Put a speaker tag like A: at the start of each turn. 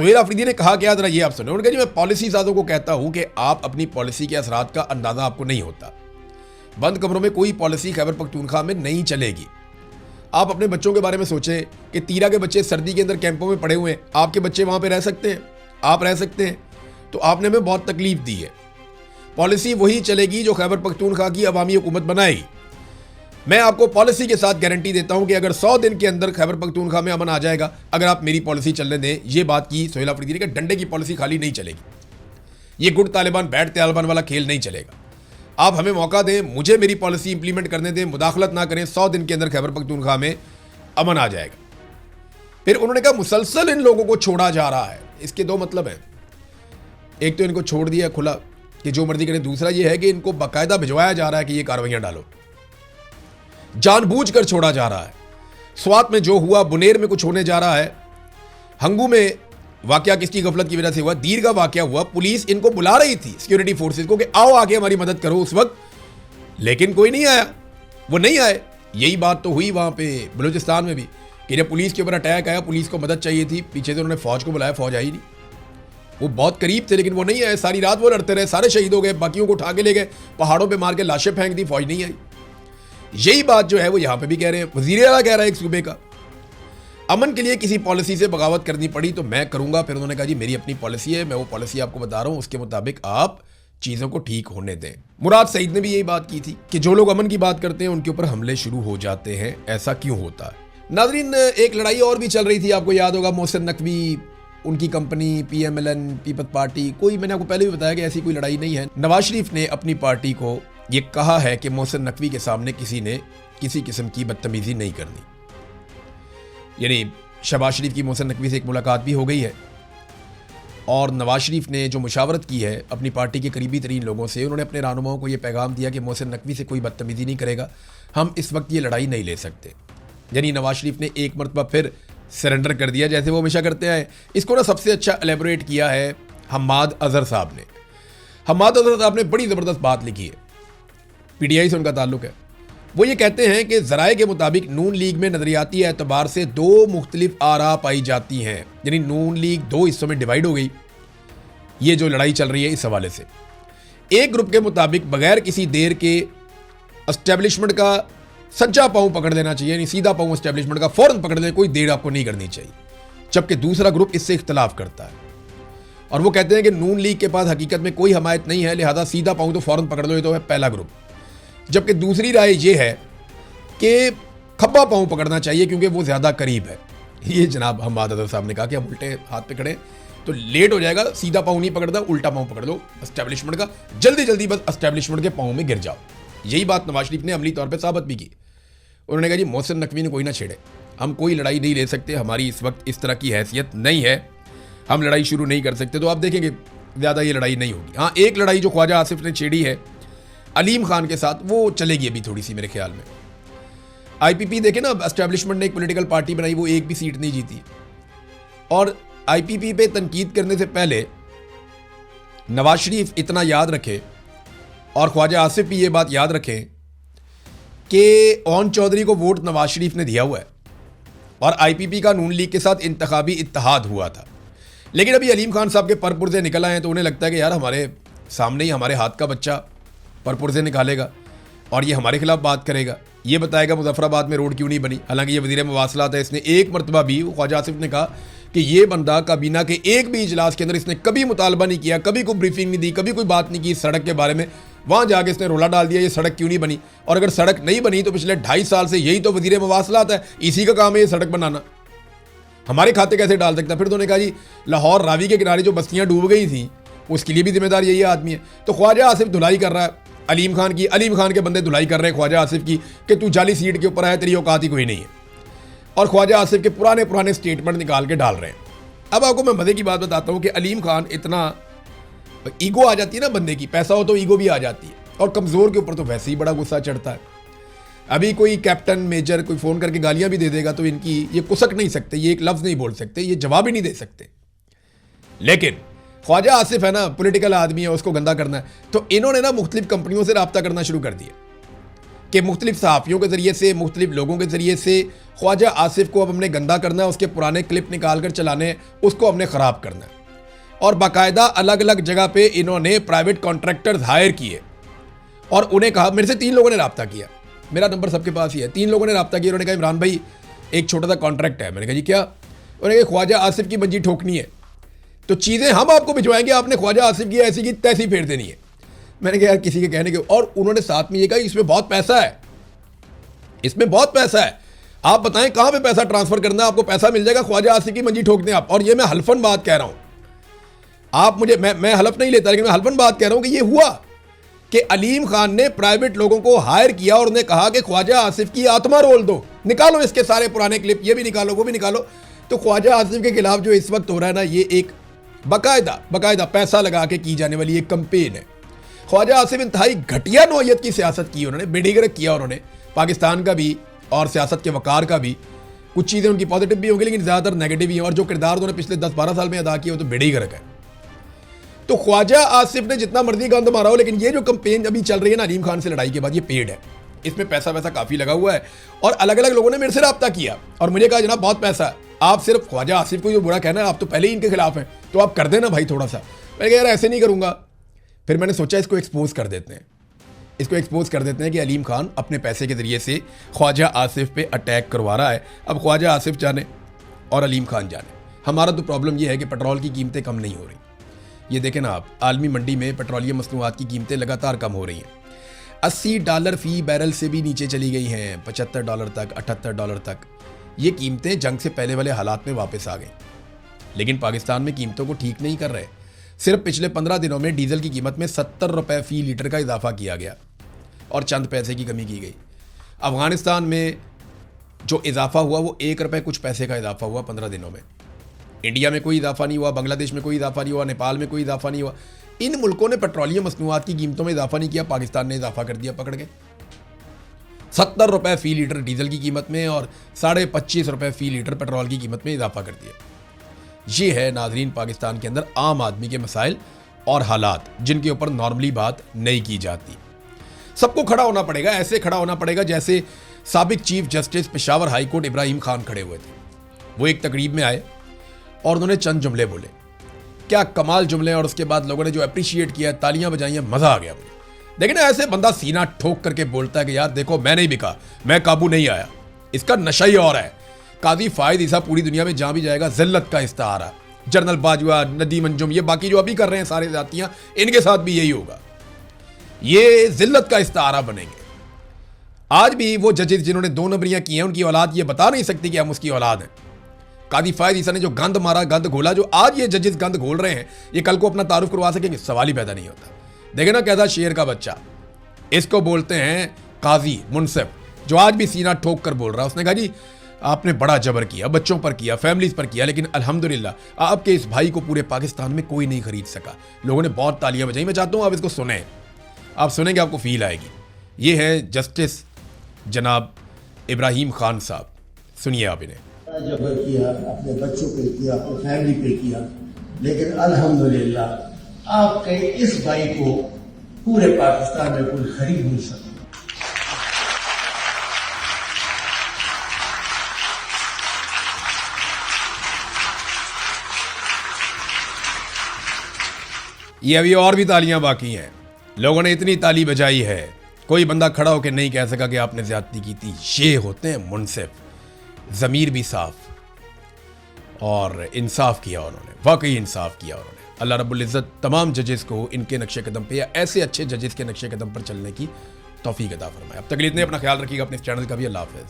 A: सोहेल अफरीदी ने कहा क्या, जरा ये आप सुने। उन्होंने कहा जी मैं पॉलिसी साजों को कहता हूं कि आप अपनी पॉलिसी के असरात का अंदाजा आपको नहीं होता। बंद कमरों में कोई पॉलिसी खैबर पख्तूनख्वा में नहीं चलेगी। आप अपने बच्चों के बारे में सोचें कि तीरा के बच्चे सर्दी के अंदर कैंपों में पड़े हुए हैं, आपके बच्चे वहां पे रह सकते हैं, आप रह सकते हैं? तो आपने हमें बहुत तकलीफ दी है। पॉलिसी वही चलेगी जो खैबर पख्तूनख्वा की अवामी हुकूमत बनाएगी। मैं आपको पॉलिसी के साथ गारंटी देता हूं कि अगर 100 दिन के अंदर खैबर पख्तूनख्वा में अमन आ जाएगा, अगर आप मेरी पॉलिसी चलने दें। ये बात की सोहेल अफरीदी ने कि डंडे की पॉलिसी खाली नहीं चलेगी, ये गुड तालिबान बैड तालिबान वाला खेल नहीं चलेगा। आप हमें मौका दें, मुझे मेरी पॉलिसी इंप्लीमेंट करने दें, मुदाखलत ना करें, 100 दिन के अंदर खैबर पख्तूनख्वा में अमन आ जाएगा। फिर उन्होंने कहा मुसलसल इन लोगों को छोड़ा जा रहा है। इसके दो मतलब हैं, एक तो इनको छोड़ दिया खुला कि जो मर्जी करें, दूसरा ये है कि इनको बाकायदा भिजवाया जा रहा है कि ये कार्रवाइयां डालो, जानबूझकर छोड़ा जा रहा है। स्वात में जो हुआ, बुनेर में कुछ होने जा रहा है, हंगू में वाकया किसकी गफलत की वजह से हुआ, दीर का वाकया हुआ, पुलिस इनको बुला रही थी सिक्योरिटी फोर्सेस को कि आओ आके हमारी मदद करो उस वक्त, लेकिन कोई नहीं आया, वो नहीं आए। यही बात तो हुई वहां पे बलूचिस्तान में भी कि जब पुलिस के ऊपर अटैक आया, पुलिस को मदद चाहिए थी, पीछे से उन्होंने फौज को बुलाया, फौज आई नहीं। वो बहुत करीब थे लेकिन वो नहीं आए, सारी रात वो लड़ते रहे, सारे शहीद हो गए, बाकियों को उठा के ले गए, पहाड़ों पे मार के लाशें फेंक दी, फौज नहीं आई। यही बात जो है वो यहां पे भी कह रहे हैं। वजीर आला कह रहा है एक सूबे का अमन के लिए किसी पॉलिसी से बगावत करनी पड़ी तो मैं करूंगा। फिर उन्होंने कहा जी मेरी अपनी पॉलिसी है, मैं वो पॉलिसी आपको बता रहा हूं, उसके मुताबिक आप चीजों को ठीक होने दें। मुराद सईद ने भी यही बात की थी कि जो लोग अमन की बात करते हैं उनके ऊपर हमले शुरू हो जाते हैं, ऐसा क्यों होता है। नाजरीन, एक लड़ाई और भी चल रही थी, आपको याद होगा, मोहसिन नकवी, उनकी कंपनी PMLN पीपल्स पार्टी, कोई, मैंने आपको पहले भी बताया कि ऐसी कोई लड़ाई नहीं है। नवाज शरीफ ने अपनी पार्टी को ये कहा है कि मोहसिन नकवी के सामने किसी ने किसी किस्म की बदतमीजी नहीं करनी। यानी शहबाज शरीफ की मोहसिन नकवी से एक मुलाकात भी हो गई है और नवाज शरीफ ने जो मुशावरत की है अपनी पार्टी के करीबी तरीन लोगों से, उन्होंने अपने रहनुमाओं को ये पैगाम दिया कि मोहसिन नकवी से कोई बदतमीजी नहीं करेगा, हम इस वक्त ये लड़ाई नहीं ले सकते। यानी नवाज शरीफ ने एक मरतबा फिर सरेंडर कर दिया जैसे वो हमेशा करते आए। इसको ना सबसे अच्छा एलेबोरेट किया है हम्माद अजहर साहब ने। हम्माद अजहर साहब ने बड़ी ज़बरदस्त बात लिखी है, PTI से उनका ताल्लुक है। वो ये कहते हैं कि ज़राए के मुताबिक नून लीग में नज़रियाती एतबार से दो मुख्तलिफ आरा पाई जाती हैं, यानी नून लीग दो हिस्सों में डिवाइड हो गई। ये जो लड़ाई चल रही है इस हवाले से, एक ग्रुप के मुताबिक बगैर किसी देर के एस्टेब्लिशमेंट का सच्चा पाँव पकड़ लेना चाहिए, यानी सीधा पाँव एस्टेब्लिशमेंट का फौरन पकड़ लेना, कोई देर आपको नहीं करनी चाहिए। जबकि दूसरा ग्रुप इससे इख्तलाफ करता है और वो कहते हैं कि नून लीग के पास हकीकत में कोई हमायत नहीं है, लिहाजा सीधा पाँव तो फौरन पकड़ लो, ये तो है पहला ग्रुप। जबकि दूसरी राय ये है कि खब्बा पाँव पकड़ना चाहिए क्योंकि वो ज़्यादा करीब है। ये जनाब हम्माद अजहर साहब ने कहा कि हम उल्टे हाथ पे खड़े तो लेट हो जाएगा, सीधा पाँव नहीं पकड़ता, उल्टा पाँव पकड़ लो एस्टेब्लिशमेंट का, जल्दी जल्दी बस एस्टेब्लिशमेंट के पाँव में गिर जाओ। यही बात नवाज शरीफ ने अमली तौर पर साबित भी की। उन्होंने कहा जी मोहसिन नकवी ने कोई ना छेड़े, हम कोई लड़ाई नहीं ले सकते, हमारी इस वक्त इस तरह की हैसियत नहीं है, हम लड़ाई शुरू नहीं कर सकते। तो आप देखेंगे ज़्यादा ये लड़ाई नहीं होगी। हाँ, एक लड़ाई जो ख्वाजा आसिफ ने छेड़ी है अलीम खान के साथ, वो चलेगी अभी थोड़ी सी मेरे ख्याल में। IPP देखे ना, एस्टेब्लिशमेंट ने एक पॉलिटिकल पार्टी बनाई, वो एक भी सीट नहीं जीती। और IPP पे तनकीद करने से पहले नवाज शरीफ इतना याद रखे और ख्वाजा आसिफ भी ये बात याद रखें कि ओन चौधरी को वोट नवाज शरीफ ने दिया हुआ है और IPP का नून लीग के साथ इंतखाबी इत्तेहाद हुआ था। लेकिन अभी अलीम खान साहब के परपुर्जे निकल आए हैं तो उन्हें लगता है कि यार हमारे सामने ही हमारे हाथ का बच्चा परपुर्जे निकालेगा और ये हमारे खिलाफ बात करेगा, ये बताएगा मुजफ्फराबाद में रोड क्यों नहीं बनी। हालांकि ये वज़ीर मवासलात है, इसने एक मरतबा भी, ख्वाजा आसिफ ने कहा कि ये बंदा काबीना के एक भी इजलास के अंदर इसने कभी मुतालबा नहीं किया, कभी कोई ब्रीफिंग नहीं दी, कभी कोई बात नहीं की सड़क के बारे में। वहाँ जाके इसने रोला डाल दिया ये सड़क क्यों नहीं बनी, और अगर सड़क नहीं बनी तो पिछले 2.5 साल से यही तो वज़ीर मवासलात है, इसी का काम है ये सड़क बनाना, हमारे खाते कैसे डाल सकता। फिर तो उन्होंने कहा जी लाहौर रावी के किनारे जो बस्तियाँ डूब गई थी उसके लिए भी जिम्मेदार यही आदमी है। तो ख्वाजा आसिफ धुलाई कर रहा है अलीम खान की, अलीम खान के बंदे धुलाई कर रहे हैं ख्वाजा आसिफ की कि तू जाली सीट के ऊपर है, तेरी औकात ही कोई नहीं है, और ख्वाजा आसिफ के पुराने स्टेटमेंट निकाल के डाल रहे हैं। अब आपको मैं मजे की बात बताता हूँ कि अलीम खान, इतना ईगो आ जाती है ना बंदे की, पैसा हो तो ईगो भी आ जाती है, और कमज़ोर के ऊपर तो वैसे ही बड़ा गुस्सा चढ़ता है। अभी कोई कैप्टन मेजर कोई फ़ोन करके गालियाँ भी दे देगा तो इनकी ये कुसक नहीं सकते, ये एक लफ्ज़ नहीं बोल सकते, ये जवाब ही नहीं दे सकते। लेकिन ख्वाजा आसिफ है ना, पॉलिटिकल आदमी है, उसको गंदा करना है, तो इन्होंने ना मुख्तलिफ कंपनियों से रब्ता करना शुरू कर दिया। कि मुख्तलिफ सहाफ़ियों के ज़रिए से, मुख्तलिफ लोगों के ज़रिए से ख्वाजा आसिफ को अब हमने गंदा करना है, उसके पुराने क्लिप निकाल कर चलाने हैं, उसको हमने ख़राब करना है। और बाकायदा अलग अलग जगह पे इन्होंने प्राइवेट कॉन्ट्रैक्टर्स हायर किए और उन्हें कहा, मेरे से 3 लोगों ने रब्ता किया, मेरा नंबर सबके पास ही है, 3 लोगों ने रब्ता किया। उन्होंने कहा इमरान भाई एक छोटा सा कॉन्ट्रैक्ट है। मैंने कहा जी क्या? उन्होंने कहा ख्वाजा आसिफ की मंजी ठोकनी है, तो चीज़ें हम आपको भिजवाएंगे, आपने ख्वाजा आसिफ की ऐसी की तैसी फेर देनी है। मैंने कहा यार किसी के कहने के, और उन्होंने साथ में ये कहा इसमें बहुत पैसा है, इसमें बहुत पैसा है, आप बताएं कहां पे पैसा ट्रांसफर करना है, आपको पैसा मिल जाएगा, ख्वाजा आसिफ की मंजी ठोक दें आप। और ये मैं हल्फन बात कह रहा हूं, आप मुझे, मैं हलफ नहीं लेता, लेकिन मैं हल्फन बात कह रहा हूं कि ये हुआ कि अलीम खान ने प्राइवेट लोगों को हायर किया और उन्हें कहा कि ख्वाजा आसिफ की आत्मा रोल दो, निकालो इसके सारे पुराने क्लिप, ये भी निकालो, वो भी निकालो। तो ख्वाजा आसिफ के खिलाफ जो इस वक्त हो रहा है ना, ये एक बाकायदा पैसा लगा के की जाने वाली एक कंपेन है। ख्वाजा आसिफ इंतहाई घटिया नौयत की सियासत की उन्होंने, बेड़ीगरक किया उन्होंने पाकिस्तान का भी और सियासत के वकार का भी। कुछ चीज़ें उनकी पॉजिटिव भी होंगी लेकिन ज़्यादातर नेगेटिव ही हैं, और जो किरदार उन्होंने पिछले 10-12 साल में अदा किया वो तो बेड़ीगरक है। तो ख्वाजा आसिफ ने जितना मर्जी गंद मारा हो, लेकिन ये जो कंपेन अभी चल रही है ना अलीम खान से लड़ाई के बाद, ये पेड है, इसमें पैसा वैसा काफ़ी लगा हुआ है। और अलग अलग लोगों ने मेरे से रब्ता किया और मुझे कहा जनाब बहुत पैसा है, आप सिर्फ ख्वाजा आसिफ को जो बुरा कहना है, आप तो पहले ही इनके खिलाफ हैं, तो आप कर देना भाई थोड़ा सा। मैंने कहा यार ऐसे नहीं करूँगा। फिर मैंने सोचा इसको एक्सपोज कर देते हैं, इसको एक्सपोज कर देते हैं कि अलीम खान अपने पैसे के ज़रिए से ख्वाजा आसिफ पे अटैक करवा रहा है। अब ख्वाजा आसिफ जाने और अलीम खान जाने, हमारा तो प्रॉब्लम यह है कि पेट्रोल की कीमतें कम नहीं हो रही। ये देखें ना आप, आलमी मंडी में पेट्रोलियम मसनूआत की कीमतें लगातार कम हो रही हैं, $80 फी बैरल से भी नीचे चली गई हैं, $75 तक, $78 तक। ये कीमतें जंग से पहले वाले हालात में वापस आ गई, लेकिन पाकिस्तान में कीमतों को ठीक नहीं कर रहे। सिर्फ पिछले 15 दिनों में डीजल की कीमत में ₹70 फी लीटर का इजाफा किया गया और चंद पैसे की कमी की गई। अफगानिस्तान में जो इजाफा हुआ वो ₹1 कुछ पैसे का इजाफा हुआ 15 दिनों में। इंडिया में कोई इजाफा नहीं हुआ, बांग्लादेश में कोई इजाफा नहीं हुआ, नेपाल में कोई इजाफा नहीं हुआ। इन मुल्कों ने पेट्रोलियम मसनूआत की कीमतों में इजाफा नहीं किया, पाकिस्तान ने इजाफा कर दिया पकड़ के। ₹70 फी लीटर डीजल की कीमत में और ₹25.5 फी लीटर पेट्रोल की कीमत में इजाफा कर दिया। ये है नाजरीन पाकिस्तान के अंदर आम आदमी के मसाइल और हालात, जिनके ऊपर नॉर्मली बात नहीं की जाती। सबको खड़ा होना पड़ेगा, ऐसे खड़ा होना पड़ेगा जैसे साबिक chief justice Peshawar high court Ibrahim Khan खड़े हुए थे। वो एक तकरीब में आए और उन्होंने चंद जुमले बोले, क्या कमाल जुमले, और उसके बाद लोगों ने जो अप्रिशिएट किया, तालियां बजाई, मजा आ गया मुझे। लेकिन ऐसे बंदा सीना ठोक करके बोलता है कि यार देखो मैं नहीं बिका, मैं काबू नहीं आया, इसका नशा ही और है। काजी फायद ईसा पूरी दुनिया में जहां भी जाएगा जिल्लत का इस्तारा, जनरल बाजवा, नदीम अंजुम, ये बाकी जो अभी कर रहे हैं सारे जातियां, इनके साथ भी यही होगा, ये जिल्लत का इस्तारा बनेंगे। आज भी वो जजेस जिन्होंने 2 नंबरियां की हैं, उनकी औलाद ये बता नहीं सकती कि हम उसकी औलाद हैं। कादी फायद ईसा ने जो गंद मारा, गंद घोला, जो आज ये जजेस गंद घोल रहे हैं, ये कल को अपना तारुफ करवा सकेंगे? सवाल ही पैदा नहीं होता। देखे ना कैसा शेर का बच्चा, इसको बोलते हैं काजी मुनसिफ, जो आज भी सीना ठोक कर बोल रहा है। उसने कहा जी आपने बड़ा जबर किया, बच्चों पर किया, फैमिलीज पर किया, लेकिन अल्हम्दुलिल्लाह आपके इस भाई को पूरे पाकिस्तान में कोई नहीं खरीद सका। लोगों ने बहुत तालियां बजाई। मैं चाहता हूं आप इसको सुने, आप सुनेंगे आपको फील आएगी। ये है जस्टिस जनाब इब्राहिम खान साहब, सुनिए आप इन्हें।
B: जबर किया, अपने बच्चों पे किया, अपने फैमिली पे किया, लेकिन अल्हम्दुलिल्लाह आपके इस भाई को पूरे पाकिस्तान में कोई खरीद नहीं सकता।
A: ये अभी और भी तालियां बाकी हैं, लोगों ने इतनी ताली बजाई है, कोई बंदा खड़ा होकर नहीं कह सका कि आपने ज्यादती की थी। ये होते हैं मुनसिफ, ज़मीर भी साफ और इंसाफ किया उन्होंने, वाकई इंसाफ किया उन्होंने। अल्लाह रब्बुल इज़्ज़त तमाम जजेस को इनके नक्शे कदम पे या ऐसे अच्छे जजेस के नक्शे कदम पर चलने की तौफीक अता फरमाए। अब तक के लिए इतने, अपना ख्याल रखिएगा, अपने इस चैनल का भी। अल्लाह हाफ़िज़।